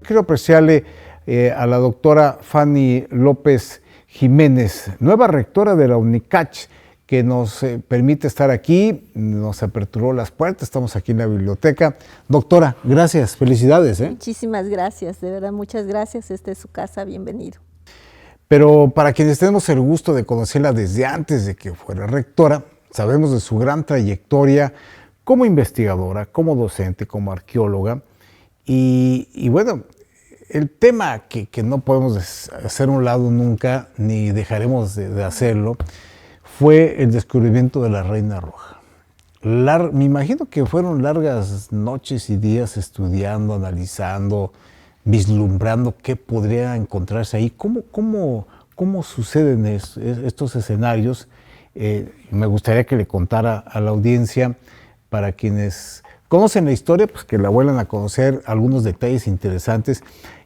Quiero apreciarle a la doctora Fanny López Jiménez, nueva rectora de la UNICACH, que nos permite estar aquí, nos aperturó las puertas, estamos aquí en la biblioteca. Doctora, gracias, felicidades. Muchísimas gracias, de verdad, muchas gracias. Esta es su casa, bienvenido. Pero para quienes tenemos el gusto de conocerla desde antes de que fuera rectora, sabemos de su gran trayectoria como investigadora, como docente, como arqueóloga. Y bueno, el tema que no podemos hacer a un lado nunca, ni dejaremos de hacerlo, fue el descubrimiento de la Reina Roja. Me imagino que fueron largas noches y días estudiando, analizando, vislumbrando qué podría encontrarse ahí. ¿Cómo suceden estos escenarios? Me gustaría que le contara a la audiencia, para quienes conocen la historia, pues que la vuelvan a conocer algunos detalles interesantes,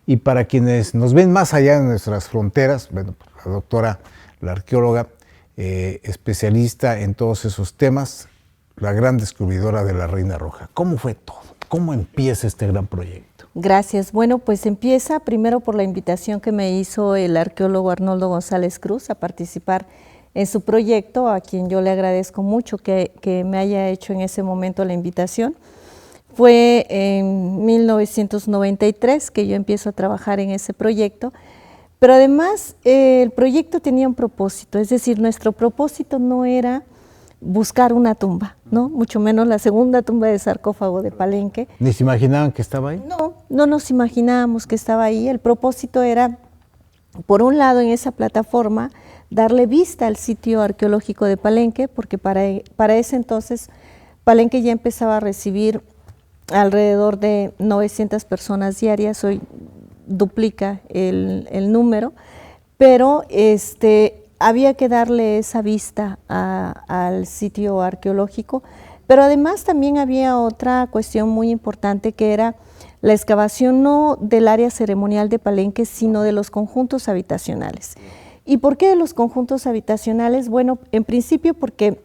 y para quienes nos ven más allá de nuestras fronteras, bueno, la doctora, la arqueóloga, especialista en todos esos temas, la gran descubridora de la Reina Roja. ¿Cómo fue todo? ¿Cómo empieza este gran proyecto? Gracias. Bueno, pues empieza primero por la invitación que me hizo el arqueólogo Arnoldo González Cruz a participar en su proyecto, a quien yo le agradezco mucho que me haya hecho en ese momento la invitación. Fue en 1993 que yo empiezo a trabajar en ese proyecto, pero además el proyecto tenía un propósito, es decir, nuestro propósito no era buscar una tumba, ¿no? Mucho menos la segunda tumba de sarcófago de Palenque. ¿Ni se imaginaban que estaba ahí? No nos imaginábamos que estaba ahí. El propósito era, por un lado, en esa plataforma, darle vista al sitio arqueológico de Palenque, porque para ese entonces Palenque ya empezaba a recibir alrededor de 900 personas diarias, hoy duplica el número, pero había que darle esa vista al sitio arqueológico, pero además también había otra cuestión muy importante, que era la excavación no del área ceremonial de Palenque, sino de los conjuntos habitacionales. ¿Y por qué de los conjuntos habitacionales? Bueno, en principio porque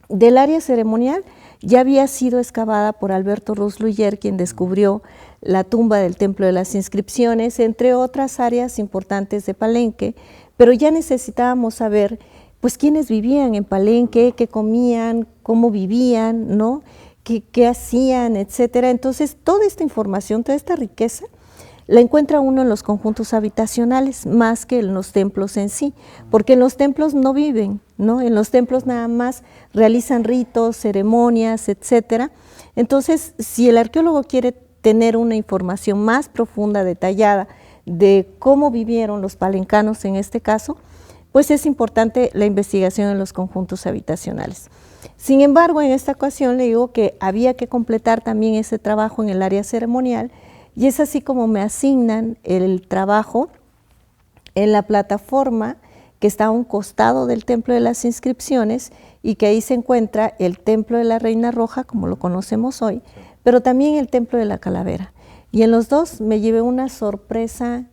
del área ceremonial ya había sido excavada por Alberto Ruz Luyer, quien descubrió la tumba del Templo de las Inscripciones, entre otras áreas importantes de Palenque, pero ya necesitábamos saber pues quiénes vivían en Palenque, qué comían, cómo vivían, ¿no? qué hacían, etcétera. Entonces, toda esta información, toda esta riqueza, la encuentra uno en los conjuntos habitacionales más que en los templos en sí, porque en los templos no viven, ¿no? En los templos nada más realizan ritos, ceremonias, etcétera. Entonces, si el arqueólogo quiere tener una información más profunda, detallada, de cómo vivieron los palencanos en este caso, pues es importante la investigación en los conjuntos habitacionales. Sin embargo, en esta ocasión le digo que había que completar también ese trabajo en el área ceremonial, y es así como me asignan el trabajo en la plataforma que está a un costado del Templo de las Inscripciones, y que ahí se encuentra el Templo de la Reina Roja, como lo conocemos hoy, pero también el Templo de la Calavera. Y en los dos me llevé una sorpresa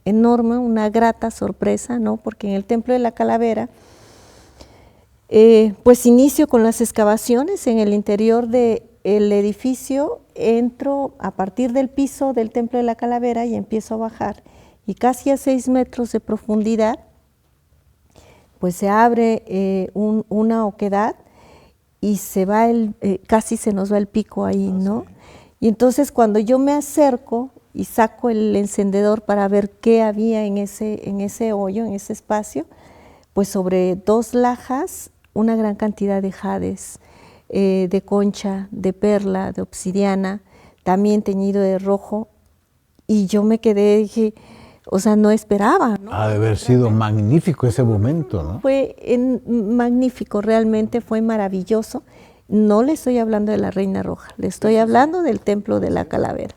enorme, una grata sorpresa, ¿no? Porque en el Templo de la Calavera, pues inicio con las excavaciones en el interior del edificio, entro a partir del piso del Templo de la Calavera y empiezo a bajar, y casi a 6 metros de profundidad, pues se abre una oquedad y se va casi se nos va el pico ahí, ¿no? Y entonces cuando yo me acerco y saco el encendedor para ver qué había en ese hoyo, en ese espacio, pues sobre 2 lajas, una gran cantidad de jades, de concha, de perla, de obsidiana, también teñido de rojo, y yo me quedé, dije, o sea, no esperaba, ¿no? Ha de haber sido magnífico ese momento, ¿no? Fue magnífico, realmente fue maravilloso. No le estoy hablando de la Reina Roja, le estoy hablando del Templo de la Calavera.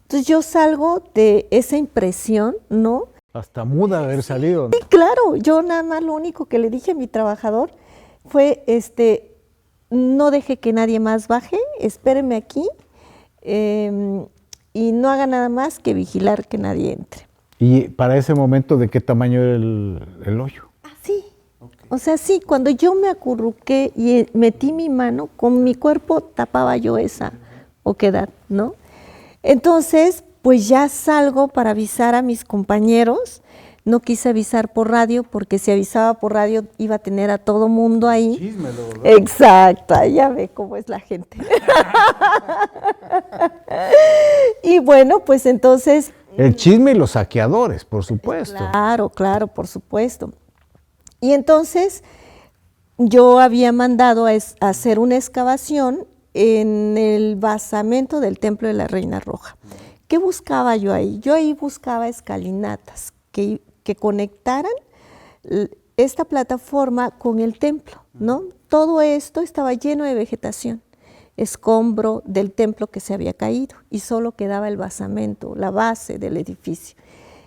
Entonces yo salgo de esa impresión, ¿no? Hasta muda haber salido, ¿no? Sí, claro, yo nada más lo único que le dije a mi trabajador fue, no deje que nadie más baje, espéreme aquí, y no haga nada más que vigilar que nadie entre. ¿Y para ese momento de qué tamaño era el hoyo? Así. Okay. O sea, sí, cuando yo me acurruqué y metí mi mano, con mi cuerpo tapaba yo esa oquedad, ¿no? Entonces, pues ya salgo para avisar a mis compañeros. No quise avisar por radio porque si avisaba por radio iba a tener a todo mundo ahí. Chismelo, ¿verdad? Exacto, ya ve cómo es la gente. Y bueno, pues entonces... El chisme y los saqueadores, por supuesto. Claro, claro, por supuesto. Y entonces yo había mandado a hacer una excavación en el basamento del Templo de la Reina Roja. ¿Qué buscaba yo ahí? Yo ahí buscaba escalinatas que conectaran esta plataforma con el templo, ¿no? Todo esto estaba lleno de vegetación, escombro del templo que se había caído y solo quedaba el basamento, la base del edificio.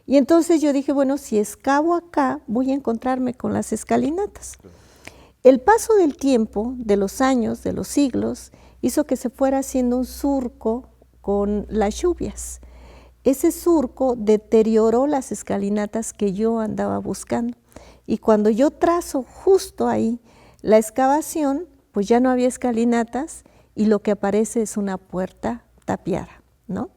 Y entonces yo dije, bueno, si excavo acá, voy a encontrarme con las escalinatas. El paso del tiempo, de los años, de los siglos, hizo que se fuera haciendo un surco con las lluvias. Ese surco deterioró las escalinatas que yo andaba buscando. Y cuando yo trazo justo ahí la excavación, pues ya no había escalinatas y lo que aparece es una puerta tapiada, ¿no?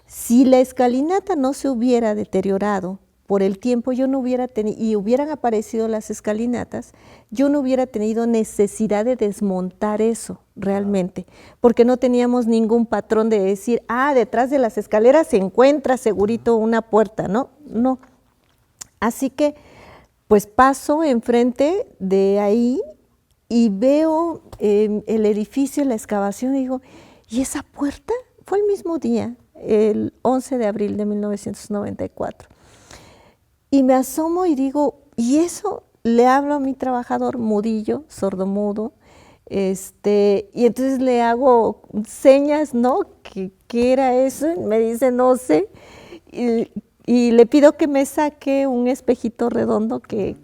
Si la escalinata no se hubiera deteriorado por el tiempo, yo no hubiera tenido, y hubieran aparecido las escalinatas, yo no hubiera tenido necesidad de desmontar eso realmente, porque no teníamos ningún patrón de decir, detrás de las escaleras se encuentra segurito una puerta, ¿no? No. Así que, pues paso enfrente de ahí y veo el edificio, la excavación, y digo, ¿y esa puerta? Fue el mismo día, el 11 de abril de 1994. Y me asomo y digo, ¿y eso? Le hablo a mi trabajador mudillo, sordomudo, y entonces le hago señas, ¿no? ¿Qué era eso? Me dice, no sé. Y le pido que me saque un espejito redondo que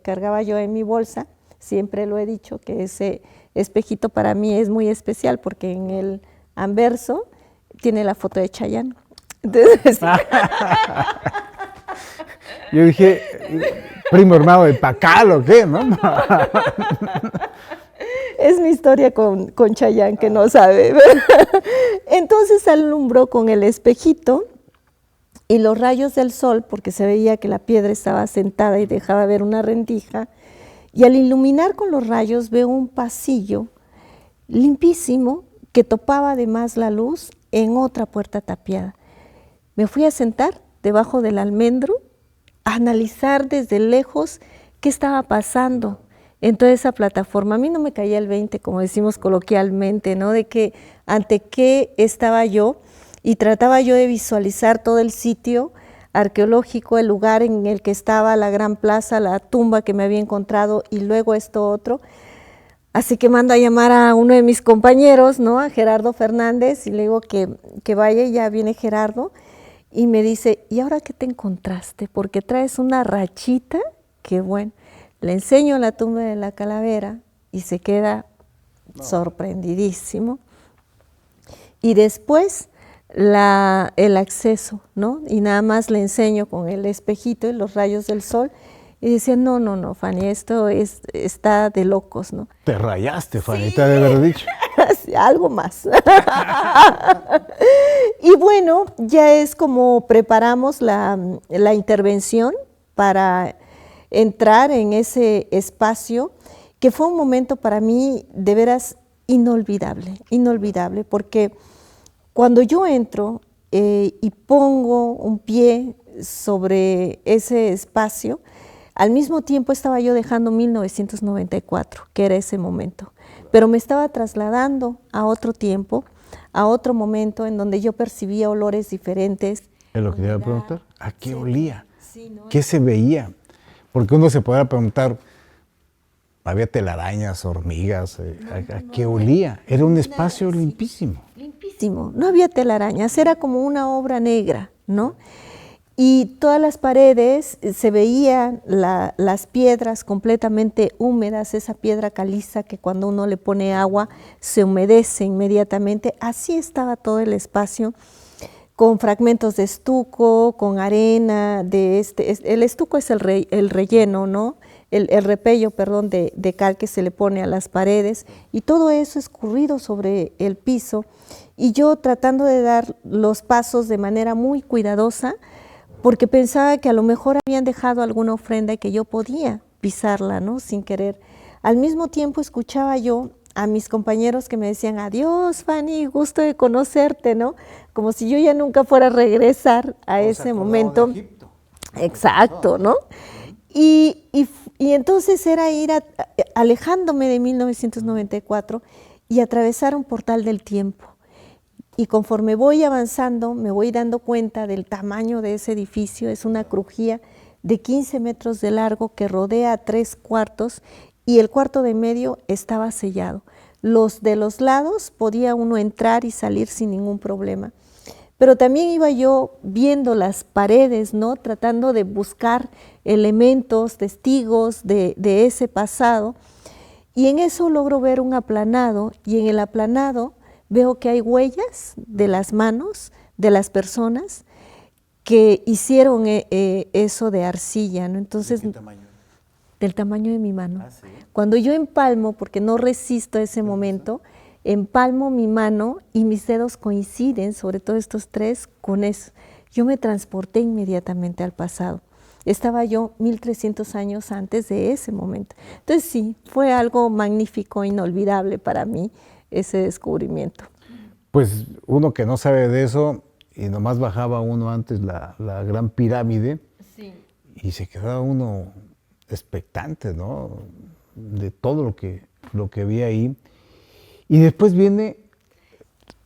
cargaba yo en mi bolsa. Siempre lo he dicho que ese espejito para mí es muy especial porque en el anverso tiene la foto de Chayanne. Entonces, yo dije, primo hermano de Pacal o qué, ¿no? Es mi historia con Chayanne que no sabe. Entonces alumbró con el espejito y los rayos del sol, porque se veía que la piedra estaba sentada y dejaba ver una rendija, y al iluminar con los rayos veo un pasillo limpísimo que topaba además la luz en otra puerta tapiada. Me fui a sentar debajo del almendro a analizar desde lejos qué estaba pasando en toda esa plataforma. A mí no me caía el 20, como decimos coloquialmente, ¿no? De que ante qué estaba yo, y trataba yo de visualizar todo el sitio arqueológico, el lugar en el que estaba la gran plaza, la tumba que me había encontrado y luego esto otro. Así que mando a llamar a uno de mis compañeros, ¿no? A Gerardo Fernández, y le digo que vaya, y ya viene Gerardo, y me dice, ¿y ahora qué te encontraste? Porque traes una rachita, que bueno. Le enseño la tumba de la calavera y se queda sorprendidísimo. Y después el acceso, ¿no? Y nada más le enseño con el espejito y los rayos del sol. Y decía, no, Fanny, esto está de locos, ¿no? Te rayaste, Fanny, te ha de haber dicho. Sí, algo más. Y bueno, ya es como preparamos la intervención para entrar en ese espacio, que fue un momento para mí de veras inolvidable, porque cuando yo entro y pongo un pie sobre ese espacio, al mismo tiempo estaba yo dejando 1994, que era ese momento, pero me estaba trasladando a otro tiempo, a otro momento en donde yo percibía olores diferentes. Es lo que te iba a preguntar, ¿a qué olía? Sí, ¿no? ¿Qué se veía? Porque uno se podrá preguntar, había telarañas, hormigas, ¿a qué olía? Era un espacio limpísimo. Limpísimo, no había telarañas, era como una obra negra, ¿no? Y todas las paredes se veían las piedras completamente húmedas, esa piedra caliza que cuando uno le pone agua se humedece inmediatamente. Así estaba todo el espacio, con fragmentos de estuco, con arena, el estuco es el relleno, ¿no? el repello, perdón, de cal que se le pone a las paredes, y todo eso escurrido sobre el piso, y yo tratando de dar los pasos de manera muy cuidadosa, porque pensaba que a lo mejor habían dejado alguna ofrenda y que yo podía pisarla, ¿no? Sin querer. Al mismo tiempo escuchaba yo a mis compañeros que me decían, adiós, Fanny, gusto de conocerte, ¿no? Como si yo ya nunca fuera a regresar a ese momento. Exacto, ¿no? Y entonces era ir alejándome de 1994 y atravesar un portal del tiempo. Y conforme voy avanzando, me voy dando cuenta del tamaño de ese edificio. Es una crujía de 15 metros de largo que rodea 3 cuartos y el cuarto de medio estaba sellado. Los de los lados podía uno entrar y salir sin ningún problema. Pero también iba yo viendo las paredes, ¿no? Tratando de buscar elementos, testigos de ese pasado. Y en eso logro ver un aplanado, y en el aplanado veo que hay huellas de las manos de las personas que hicieron eso de arcilla, ¿no? Entonces, ¿de qué tamaño? Del tamaño de mi mano. Ah, ¿sí? Cuando yo empalmo, porque no resisto ese momento, empalmo mi mano y mis dedos coinciden, sobre todo estos 3, con eso. Yo me transporté inmediatamente al pasado. Estaba yo 1300 años antes de ese momento. Entonces sí, fue algo magnífico, inolvidable para mí ese descubrimiento. Pues uno que no sabe de eso, y nomás bajaba uno antes la Gran Pirámide, sí, y se quedaba uno expectante, ¿no? De todo lo que vi ahí. Y después viene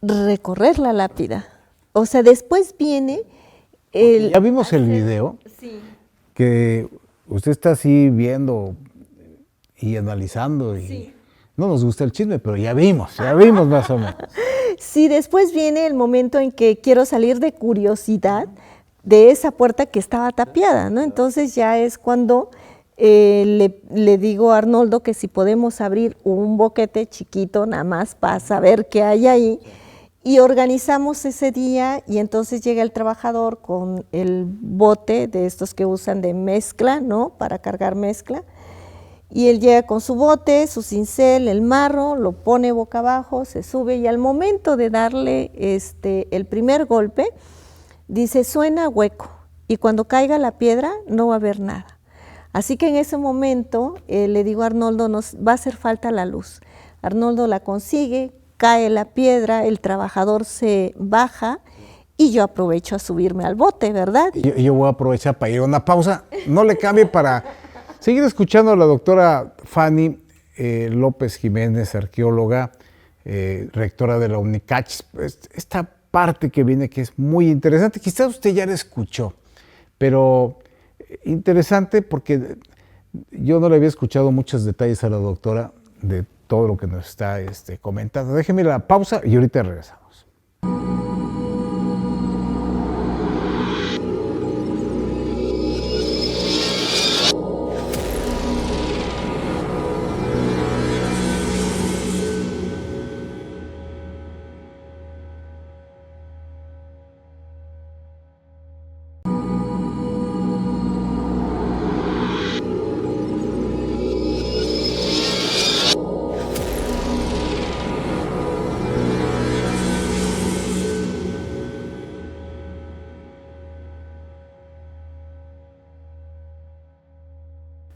recorrer la lápida. O sea, después viene ya vimos el video, sí, que usted está así viendo y analizando, y sí, no nos gusta el chisme, pero ya vimos más o menos. Sí, después viene el momento en que quiero salir de curiosidad de esa puerta que estaba tapiada, ¿no? Entonces ya es cuando le digo a Arnoldo que si podemos abrir un boquete chiquito nada más para saber qué hay ahí, y organizamos ese día, y entonces llega el trabajador con el bote de estos que usan de mezcla, ¿no? Para cargar mezcla, y él llega con su bote, su cincel, el marro, lo pone boca abajo, se sube, y al momento de darle el primer golpe, dice, suena hueco, y cuando caiga la piedra no va a haber nada. Así que en ese momento le digo a Arnoldo, nos va a hacer falta la luz. Arnoldo la consigue, cae la piedra, el trabajador se baja y yo aprovecho a subirme al bote, ¿verdad? Yo voy a aprovechar para ir a una pausa. No le cambie para seguir escuchando a la doctora Fanny López Jiménez, arqueóloga, rectora de la UNICACH. Esta parte que viene que es muy interesante, quizás usted ya la escuchó, pero interesante porque yo no le había escuchado muchos detalles a la doctora de todo lo que nos está comentando. Déjeme la pausa y ahorita regresamos.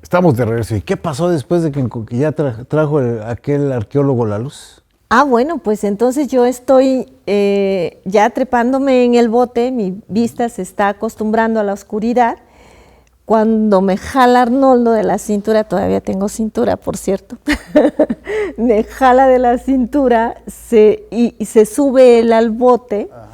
Estamos de regreso. ¿Y qué pasó después de que ya trajo aquel arqueólogo la luz? Ah, bueno, pues entonces yo estoy ya trepándome en el bote, mi vista se está acostumbrando a la oscuridad. Cuando me jala Arnoldo de la cintura, todavía tengo cintura, por cierto, me jala de la cintura y se sube él al bote. Ajá.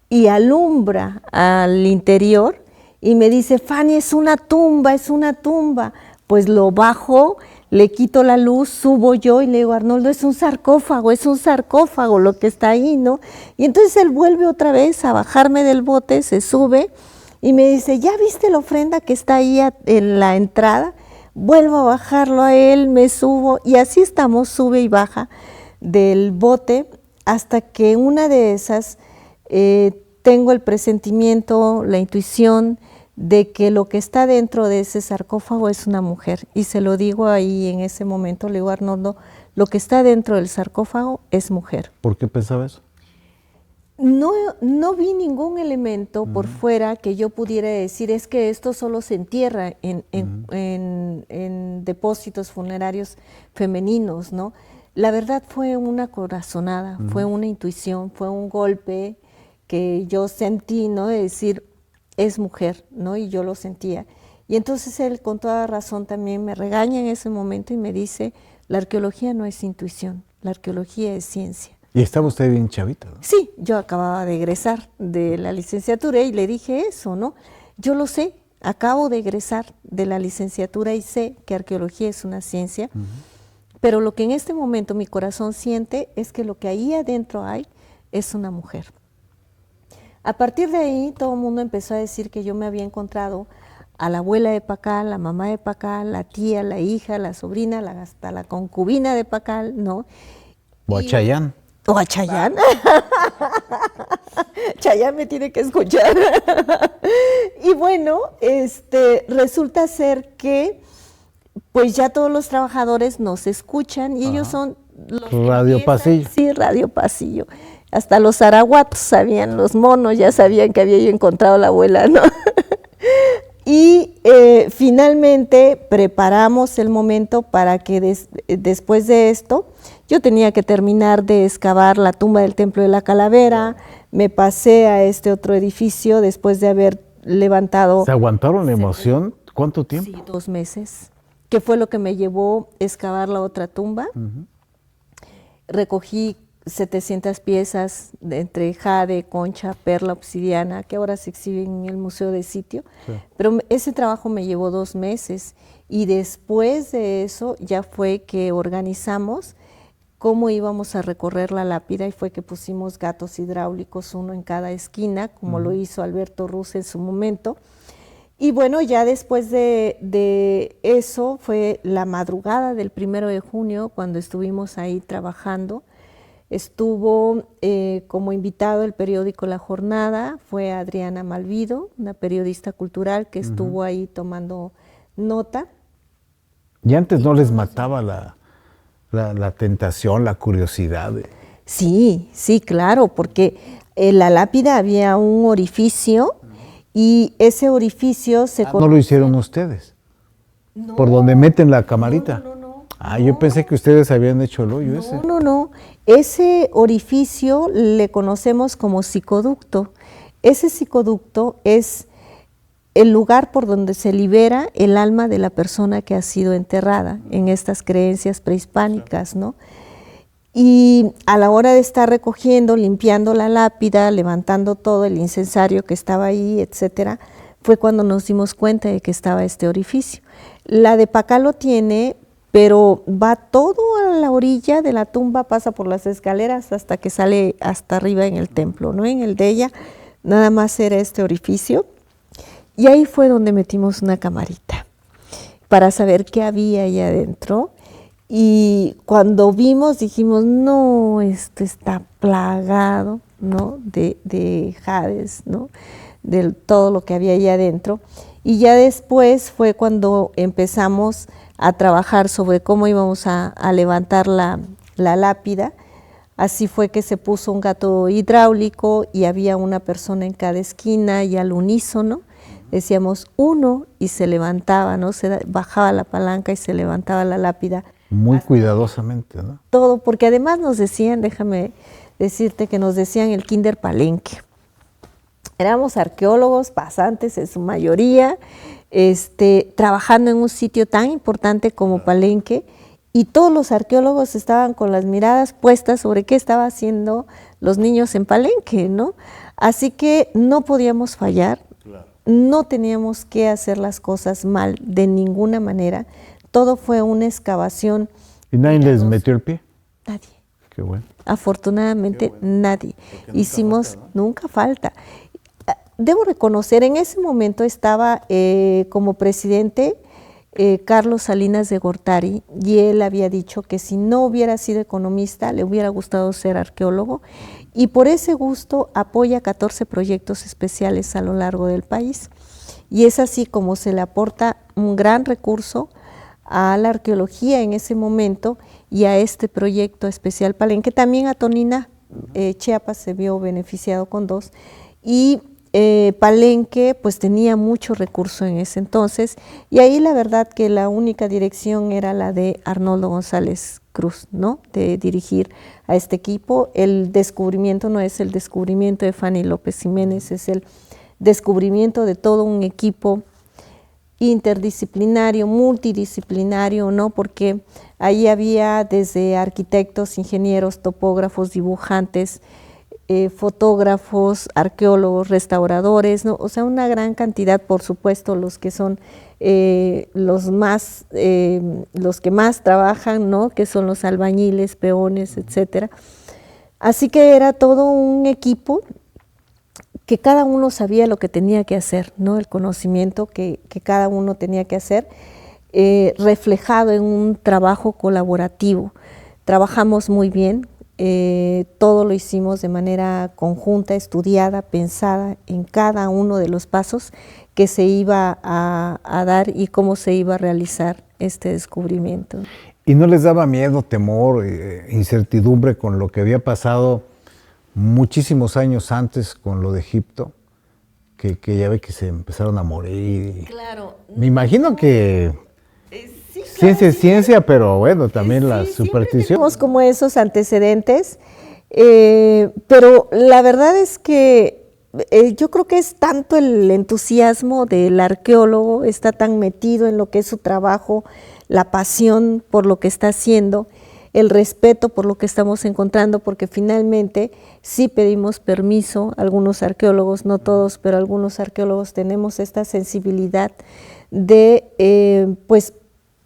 Y alumbra al interior y me dice, Fanny, es una tumba, es una tumba. Pues lo bajo, le quito la luz, subo yo y le digo, Arnoldo, es un sarcófago lo que está ahí, ¿no? Y entonces él vuelve otra vez a bajarme del bote, se sube y me dice, ¿ya viste la ofrenda que está ahí en la entrada? Vuelvo a bajarlo a él, me subo y así estamos, sube y baja del bote hasta que una de esas tengo el presentimiento, la intuición de que lo que está dentro de ese sarcófago es una mujer. Y se lo digo ahí en ese momento, le digo a Arnoldo, lo que está dentro del sarcófago es mujer. ¿Por qué pensaba eso? No vi ningún elemento por fuera que yo pudiera decir es que esto solo se entierra en depósitos funerarios femeninos, ¿no? La verdad fue una corazonada, fue una intuición, fue un golpe que yo sentí, ¿no? De decir, es mujer, ¿no? Y yo lo sentía. Y entonces él con toda razón también me regaña en ese momento y me dice, la arqueología no es intuición, la arqueología es ciencia. Y estaba usted bien chavita, ¿no? Sí, yo acababa de egresar de la licenciatura y le dije eso, ¿no? Yo lo sé, acabo de egresar de la licenciatura y sé que arqueología es una ciencia, pero lo que en este momento mi corazón siente es que lo que ahí adentro hay es una mujer. A partir de ahí todo el mundo empezó a decir que yo me había encontrado a la abuela de Pacal, la mamá de Pacal, la tía, la hija, la sobrina, hasta la concubina de Pacal, ¿no? O a Chayanne. O a Chayanne. Chayanne me tiene que escuchar. Y bueno, resulta ser que pues ya todos los trabajadores nos escuchan y ellos son los Radio Pasillo. Sí, Radio Pasillo. Hasta los arahuatos sabían, los monos ya sabían que había yo encontrado a la abuela, ¿no? Y finalmente preparamos el momento para que después de esto yo tenía que terminar de excavar la tumba del Templo de la Calavera, me pasé a este otro edificio después de haber levantado... ¿Se aguantaron la emoción? ¿Cuánto tiempo? Sí, 2 meses, que fue lo que me llevó a excavar la otra tumba. Recogí 700 piezas entre jade, concha, perla, obsidiana, que ahora se exhiben en el Museo de Sitio. Sí. Pero ese trabajo me llevó 2 meses y después de eso ya fue que organizamos cómo íbamos a recorrer la lápida y fue que pusimos gatos hidráulicos, uno en cada esquina, como lo hizo Alberto Ruz en su momento. Y bueno, ya después de eso fue la madrugada del 1 de junio cuando estuvimos ahí trabajando. Estuvo como invitado el periódico La Jornada, fue Adriana Malvido, una periodista cultural que estuvo ahí tomando nota. ¿Y antes no les mataba la tentación, la curiosidad? Sí, sí, claro, porque en la lápida había un orificio y ese orificio se... ¿No lo hicieron ustedes? No. ¿Por donde meten la camarita? No. Yo pensé que ustedes habían hecho el hoyo ese. No. Ese orificio le conocemos como psicoducto. Ese psicoducto es el lugar por donde se libera el alma de la persona que ha sido enterrada en estas creencias prehispánicas, ¿no? Y a la hora de estar recogiendo, limpiando la lápida, levantando todo el incensario que estaba ahí, etcétera, fue cuando nos dimos cuenta de que estaba este orificio. La de Pacal lo tiene, pero va todo a la orilla de la tumba, pasa por las escaleras hasta que sale hasta arriba en el templo, ¿no? En el de ella nada más era este orificio. Y ahí fue donde metimos una camarita para saber qué había ahí adentro. Y cuando vimos dijimos, no, esto está plagado, ¿no? de jades, ¿no? De todo lo que había ahí adentro. Y ya después fue cuando empezamos a trabajar sobre cómo íbamos a levantar la lápida. Así fue que se puso un gato hidráulico y había una persona en cada esquina y al unísono decíamos 1 y se levantaba, ¿no? Se bajaba la palanca y se levantaba la lápida. Muy cuidadosamente, ¿no? Todo, porque además nos decían, déjame decirte que nos decían el Kinder Palenque. Éramos arqueólogos, pasantes en su mayoría, trabajando en un sitio tan importante como Palenque, y todos los arqueólogos estaban con las miradas puestas sobre qué estaba haciendo los niños en Palenque, ¿no? Así que no podíamos fallar, no teníamos que hacer las cosas mal de ninguna manera. Todo fue una excavación. ¿Y nadie les metió el pie? Nadie. Qué bueno. Afortunadamente, nadie. Hicimos, nunca falta. Debo reconocer, en ese momento estaba como presidente Carlos Salinas de Gortari, y él había dicho que si no hubiera sido economista, le hubiera gustado ser arqueólogo, y por ese gusto apoya 14 proyectos especiales a lo largo del país. y es así como se le aporta un gran recurso a la arqueología en ese momento y a este proyecto especial Palenque. También a Tonina, Chiapas se vio beneficiado con 2, y Palenque pues tenía mucho recurso en ese entonces, y ahí la verdad que la única dirección era la de Arnoldo González Cruz, ¿no? De dirigir a este equipo. El descubrimiento no es el descubrimiento de Fanny López Jiménez, es el descubrimiento de todo un equipo interdisciplinario, multidisciplinario, ¿no? Porque ahí había desde arquitectos, ingenieros, topógrafos, dibujantes, fotógrafos, arqueólogos, restauradores, ¿no? O sea, una gran cantidad, por supuesto, los que son los que más trabajan, ¿no? Que son los albañiles, peones, etcétera. Así que era todo un equipo que cada uno sabía lo que tenía que hacer, ¿no? El conocimiento que cada uno tenía que hacer, reflejado en un trabajo colaborativo. Trabajamos muy bien, todo lo hicimos de manera conjunta, estudiada, pensada en cada uno de los pasos que se iba a dar y cómo se iba a realizar este descubrimiento. ¿Y no les daba miedo, temor, incertidumbre con lo que había pasado muchísimos años antes con lo de Egipto? Que ya ve que se empezaron a morir. Claro. Me imagino que Sí, ciencia es ciencia, pero bueno, también la superstición. Tenemos como esos antecedentes, pero la verdad es que yo creo que es tanto el entusiasmo del arqueólogo, está tan metido en lo que es su trabajo, la pasión por lo que está haciendo, el respeto por lo que estamos encontrando, porque finalmente sí pedimos permiso, algunos arqueólogos, no todos, pero algunos arqueólogos tenemos esta sensibilidad de pues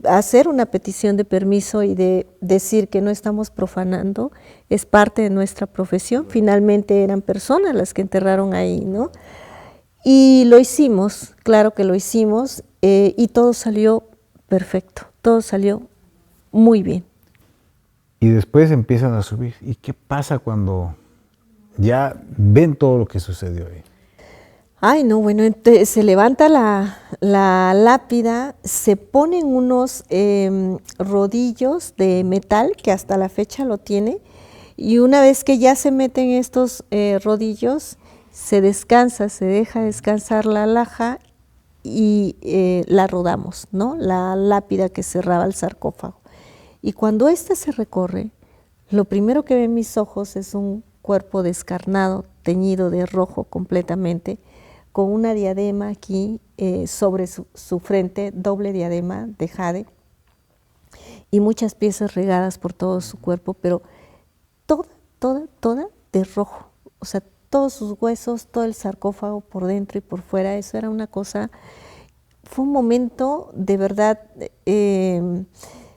hacer una petición de permiso y de decir que no estamos profanando, es parte de nuestra profesión. Finalmente eran personas las que enterraron ahí, ¿no? Y lo hicimos, claro que lo hicimos, y todo salió perfecto, todo salió muy bien. Y después empiezan a subir. ¿Y qué pasa cuando ya ven todo lo que sucedió ahí? Ay, no, bueno, entonces se levanta la lápida, se ponen unos rodillos de metal, que hasta la fecha lo tiene, y una vez que ya se meten estos rodillos, se descansa, se deja descansar la laja y la rodamos, ¿no? La lápida que cerraba el sarcófago. Y cuando ésta se recorre, lo primero que ven mis ojos es un cuerpo descarnado, teñido de rojo completamente, con una diadema aquí sobre su frente, doble diadema de jade, y muchas piezas regadas por todo su cuerpo, pero toda de rojo. O sea, todos sus huesos, todo el sarcófago por dentro y por fuera. Eso era una cosa, fue un momento de verdad,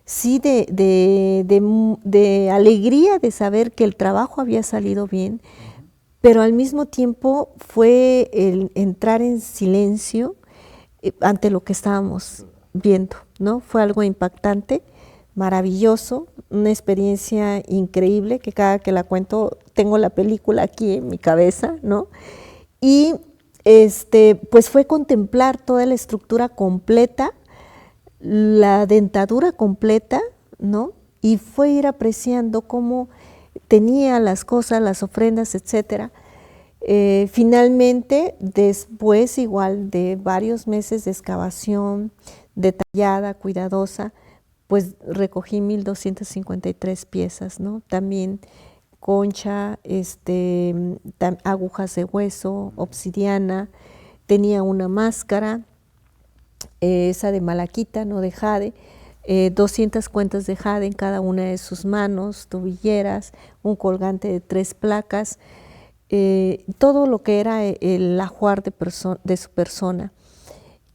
sí, de alegría de saber que el trabajo había salido bien, pero al mismo tiempo fue el entrar en silencio ante lo que estábamos viendo, ¿no? Fue algo impactante, maravilloso, una experiencia increíble que cada que la cuento tengo la película aquí en mi cabeza, ¿no? Y pues fue contemplar toda la estructura completa, la dentadura completa, ¿no? Y fue ir apreciando cómo tenía las cosas, las ofrendas, etcétera. Finalmente, después igual de varios meses de excavación detallada, cuidadosa, pues recogí 1,253 piezas, ¿no? También concha, agujas de hueso, obsidiana, tenía una máscara, esa de malaquita, no de jade, 200 cuentas de jade en cada una de sus manos, tobilleras, un colgante de 3 placas, todo lo que era el ajuar de su persona.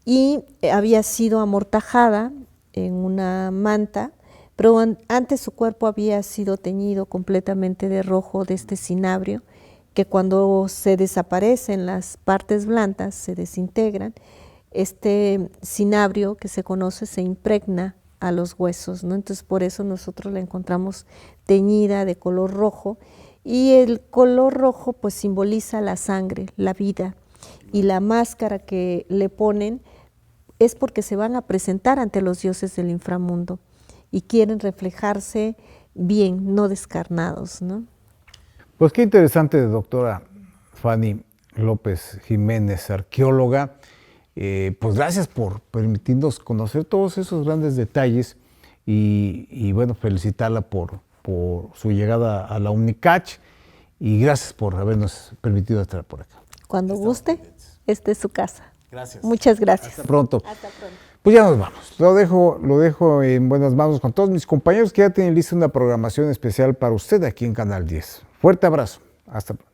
Y había sido amortajada en una manta, pero antes su cuerpo había sido teñido completamente de rojo, de este cinabrio, que cuando se desaparecen las partes blandas, se desintegran, este cinabrio que se conoce se impregna a los huesos, ¿no? Entonces por eso nosotros la encontramos teñida de color rojo, y el color rojo pues simboliza la sangre, la vida, y la máscara que le ponen es porque se van a presentar ante los dioses del inframundo y quieren reflejarse bien, no descarnados, ¿no? Pues qué interesante, doctora Fanny López Jiménez, arqueóloga. Pues gracias por permitirnos conocer todos esos grandes detalles y bueno, felicitarla por su llegada a la UNICACH y gracias por habernos permitido estar por acá. Cuando guste, esta es su casa. Gracias. Muchas gracias. Hasta pronto. Hasta pronto. Pues ya nos vamos. Lo dejo en buenas manos con todos mis compañeros que ya tienen lista una programación especial para usted aquí en Canal 10. Fuerte abrazo. Hasta pronto.